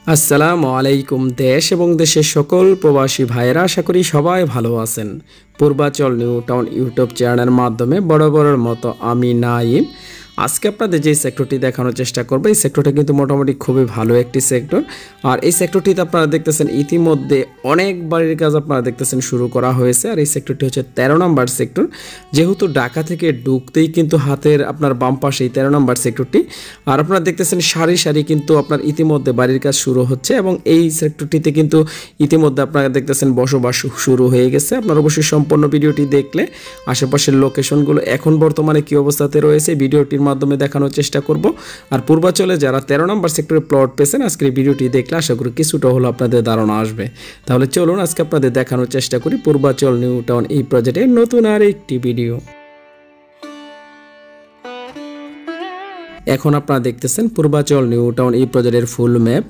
আসসালামু আলাইকুম। দেশ এবং দেশের সকল প্রবাসী ভাইয়েরা আশা করি সবাই ভালো আছেন। পূর্বাচল নিউ টাউন ইউটিউব চ্যানেলের মাধ্যমে বরাবরের মতো আমি নাইম আজকে আপনাদের যে সেক্টরটি দেখানোর চেষ্টা করব, এই সেক্টরটা কিন্তু মোটামুটি খুবই ভালো একটি সেক্টর। আর এই সেক্টরটিতে আপনারা দেখতেছেন ইতিমধ্যে অনেক বাড়ির কাজ আপনারা দেখতেছেন শুরু করা হয়েছে। আর এই সেক্টরটি হচ্ছে 13 নম্বর সেক্টর। যেহেতু ঢাকা থেকে ঢুকতেই কিন্তু হাতের আপনার বাম পাশেই 13 নম্বর সেক্টরটি। আর আপনারা দেখতেছেন সারি সারি কিন্তু আপনার ইতিমধ্যে বাড়ির কাজ শুরু হচ্ছে এবং এই সেক্টরটিতে কিন্তু ইতিমধ্যে আপনারা দেখতেছেন বসবাস শুরু হয়ে গেছে। আপনারা অবশ্যই সম্পূর্ণ ভিডিওটি দেখলে আশেপাশের লোকেশনগুলো এখন বর্তমানে কী অবস্থাতে রয়েছে ভিডিওটির মাধ্যমে দেখানোর চেষ্টা করব। আর পূর্বাচলে যারা 13 নম্বর সেক্টরে প্লট পেয়েছেন আজকের এই ভিডিওটি দেখলে আশা করি কিছুটা হলো আপনাদের ধারণা আসবে। তাহলে চলুন আজকে আপনাদের দেখানোর চেষ্টা করি পূর্বাচল নিউ টাউন এই প্রজেক্টের নতুন আর একটি ভিডিও। এখন আপনারা দেখতেছেন পূর্বাচল নিউ টাউন এই প্রজেক্টের ফুল ম্যাপ।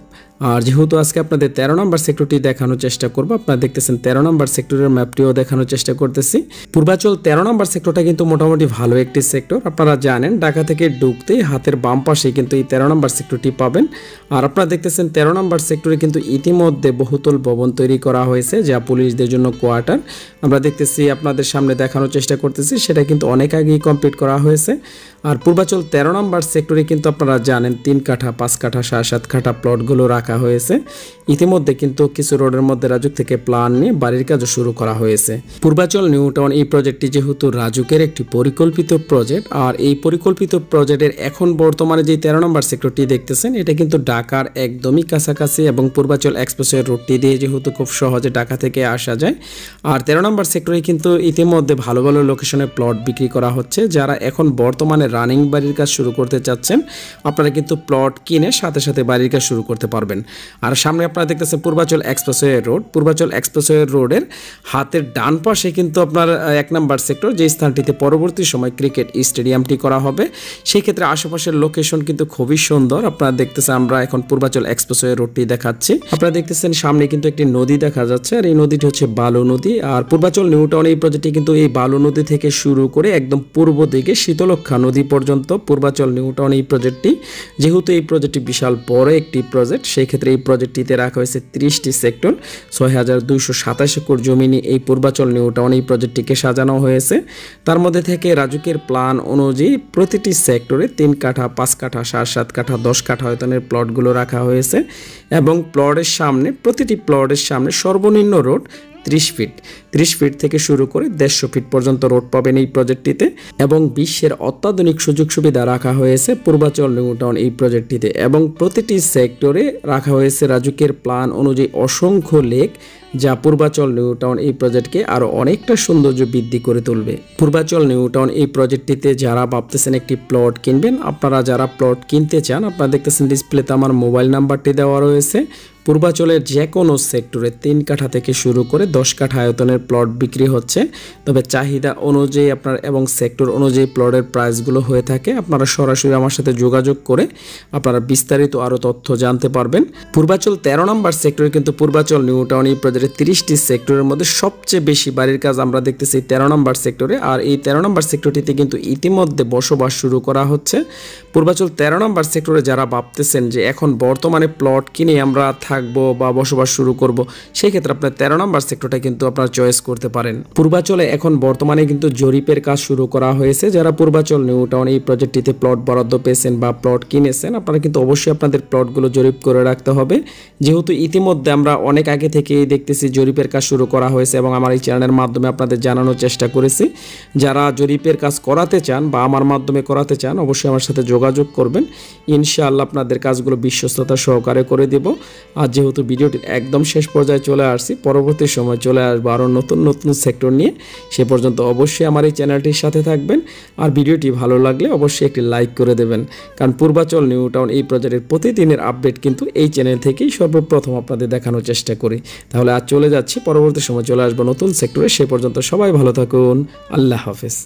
আর যেহেতু আজকে আপনাদের 13 নম্বর সেক্টরটি দেখানোর চেষ্টা করব, আপনারা দেখতেছেন 13 নম্বর সেক্টরের ম্যাপটিও দেখানোর চেষ্টা করতেছি। পূর্বাচল 13 নম্বর সেক্টরটা কিন্তু মোটামুটি ভালো একটি সেক্টর। আপনারা জানেন ঢাকা থেকে ঢুকতেই হাতের বাম পাশে কিন্তু এই 13 নম্বর সেক্টরটি পাবেন। আর আপনারা দেখতেছেন 13 নম্বর সেক্টরে কিন্তু ইতিমধ্যে বহুতল ভবন তৈরি করা হয়েছে, যা পুলিশদের জন্য কোয়ার্টার। আমরা দেখতেছি আপনাদের সামনে দেখানোর চেষ্টা করতেছি, সেটা কিন্তু অনেক আগেই কমপ্লিট করা হয়েছে। আর পূর্বাচল 13 নম্বর সেক্টরে কিন্তু আপনারা জানেন 3 কাঠা 5 কাঠা 7 কাঠা প্লটগুলো রাখা হয়েছে। ইতিমধ্যে কিন্তু কিছু রোডের মধ্যে রাজুক থেকে প্ল্যান নিয়ে বাড়ির কাজও শুরু করা হয়েছে। পূর্বাচল নিউ টাউন এই প্রজেক্টটি যেহেতু রাজুকের একটি পরিকল্পিত প্রজেক্ট, আর এই পরিকল্পিত প্রজেক্টের এখন বর্তমানে যে 13 নম্বর সেক্টরটি দেখতেছেন এটা কিন্তু ঢাকার একদমই কাছাকাছি এবং পূর্বাচল এক্সপ্রেসওয়ে রোডটি দিয়ে যেহেতু খুব সহজে ঢাকা থেকে আসা যায়। আর 13 নম্বর সেক্টরে কিন্তু ইতিমধ্যে ভালো ভালো লোকেশনে প্লট বিক্রি করা হচ্ছে। যারা এখন বর্তমানে রানিং বাড়ির কাজ শুরু করতে চাচ্ছেন আপনারা কিন্তু প্লট কিনে সাথে সাথে বাড়ির কাজ শুরু করতে পারবেন। আর সামনে আপনারা দেখতেছেন Purbachal expressway road. Purbachal expressway রোডের হাতের ডান পাশে কিন্তু আপনার 1 নম্বর সেক্টর, যে স্থানটিতে পরবর্তী সময় ক্রিকেট স্টেডিয়ামটি করা হবে। সেই ক্ষেত্রে আশেপাশের লোকেশন কিন্তু খুবই সুন্দর। আপনারা দেখতেছেন আমরা এখন পূর্বাচল এক্সপ্রেসওয়ে রোডটি দেখাচ্ছি। আপনারা দেখতেছেন সামনে কিন্তু একটি নদী দেখা যাচ্ছে, আর এই নদীটি হচ্ছে বালু নদী। আর পূর্বাচল নিউ টাউন এই প্রজেক্টটি কিন্তু এই বালু নদী থেকে শুরু করে একদম পূর্ব দিকে শীতলক্ষা নদী পর্যন্ত পূর্বাচল নিউ টাউন এই প্রজেক্টটি। যেহেতু এই প্রজেক্টটি বিশাল বড় একটি প্রজেক্ট, সেই ক্ষেত্রে এই প্রজেক্টটিতে রাখা হয়েছে 30টি সেক্টর, 6227 একর জমি নিয়ে এই পূর্বাচল নিউ টাউন এই প্রজেক্টটিকে সাজানো হয়েছে। তার মধ্যে থেকে রাজুকের প্ল্যান অনুযায়ী প্রতিটি সেক্টরে 3 কাঠা 5 কাঠা 7 কাঠা 10 কাঠা আয়তনের প্লটগুলো রাখা হয়েছে এবং প্লটের সামনে প্রতিটি প্লটের সামনে সর্বনিম্ন রোড 30 ফিট থেকে শুরু করে 150 ফিট পর্যন্ত রোড পাবেন এই প্রজেক্টটিতে এবং বিশ্বের অত্যাধুনিক সুযোগ সুবিধা রাখা হয়েছে পূর্বাচল নিউ টাউন এই প্রজেক্টটিতে। এবং প্রতিটি সেক্টরে রাখা হয়েছে রাজুকের প্ল্যান অনুযায়ী অসংখ্য লেক, যা পূর্বাচল নিউ টাউন এই প্রজেক্টকে আরও অনেকটা সৌন্দর্য বৃদ্ধি করে তুলবে। পূর্বাচল নিউ টাউন এই প্রজেক্টটিতে যারা ভাবতেছেন একটি প্লট কিনবেন, আপনারা যারা প্লট কিনতে চান আপনারা দেখতেছেন ডিসপ্লেতে আমার মোবাইল নাম্বারটি দেওয়া রয়েছে। পূর্বাচলের যে কোনো সেক্টরে 3 কাঠা থেকে শুরু করে 10 কাঠা আয়তনের প্লট বিক্রি হচ্ছে। তবে চাহিদা অনুযায়ী আপনার এবং সেক্টর অনুযায়ী প্লটের প্রাইসগুলো হয়ে থাকে। আপনারা সরাসরি আমার সাথে যোগাযোগ করে আপনারা বিস্তারিত আরও তথ্য জানতে পারবেন। পূর্বাচল 13 নম্বর সেক্টরে কিন্তু পূর্বাচল নিউ টাউন এই প্রজেক্টের 30টি সেক্টরের মধ্যে সবচেয়ে বেশি বাড়ির কাজ আমরা দেখতেছি 13 নম্বর সেক্টরে। আর এই 13 নম্বর সেক্টরটিতে কিন্তু ইতিমধ্যে বসবাস শুরু করা হচ্ছে। পূর্বাচল 13 নম্বর সেক্টরে যারা ভাবতেছেন যে এখন বর্তমানে প্লট কিনে আমরা থাকবো বা বসবাস শুরু করব, সেই ক্ষেত্রে আপনার 13 নম্বর সেক্টরটা কিন্তু আপনারা চয়েস করতে পারেন। পূর্বাচলে এখন বর্তমানে কিন্তু জরিপের কাজ শুরু করা হয়েছে। যারা পূর্বাচল নিউ টাউন এই প্রজেক্টটিতে প্লট বরাদ্দ পেয়েছেন বা প্লট কিনেছেন আপনারা কিন্তু অবশ্যই আপনাদের প্লটগুলো জরিপ করে রাখতে হবে। যেহেতু ইতিমধ্যে আমরা অনেক আগে থেকেই দেখতেছি জরিপের কাজ শুরু করা হয়েছে এবং আমার এই চ্যানেলের মাধ্যমে আপনাদের জানানোর চেষ্টা করেছি। যারা জরিপের কাজ করাতে চান বা আমার মাধ্যমে করাতে চান অবশ্যই আমার সাথে যোগাযোগ করবেন। ইনশাআল্লাহ আপনাদের কাজগুলো বিশ্বস্ততা সহকারে করে দেব। আর যেহেতু ভিডিওটির একদম শেষ পর্যায়ে চলে আসছি, পরবর্তী সময় চলে আসবো আরও নতুন নতুন সেক্টর নিয়ে। সে পর্যন্ত অবশ্যই আমার এই চ্যানেলটির সাথে থাকবেন। আর ভিডিওটি ভালো লাগলে অবশ্যই একটি লাইক করে দেবেন, কারণ পূর্বাচল নিউ টাউন এই প্রজেক্টের প্রতিদিনের আপডেট কিন্তু এই চ্যানেল থেকেই সর্বপ্রথম আপনাদের দেখানোর চেষ্টা করি। তাহলে আজ চলে যাচ্ছি, পরবর্তী সময় চলে আসবো নতুন সেক্টরে। সে পর্যন্ত সবাই ভালো থাকুন। আল্লাহ হাফেজ।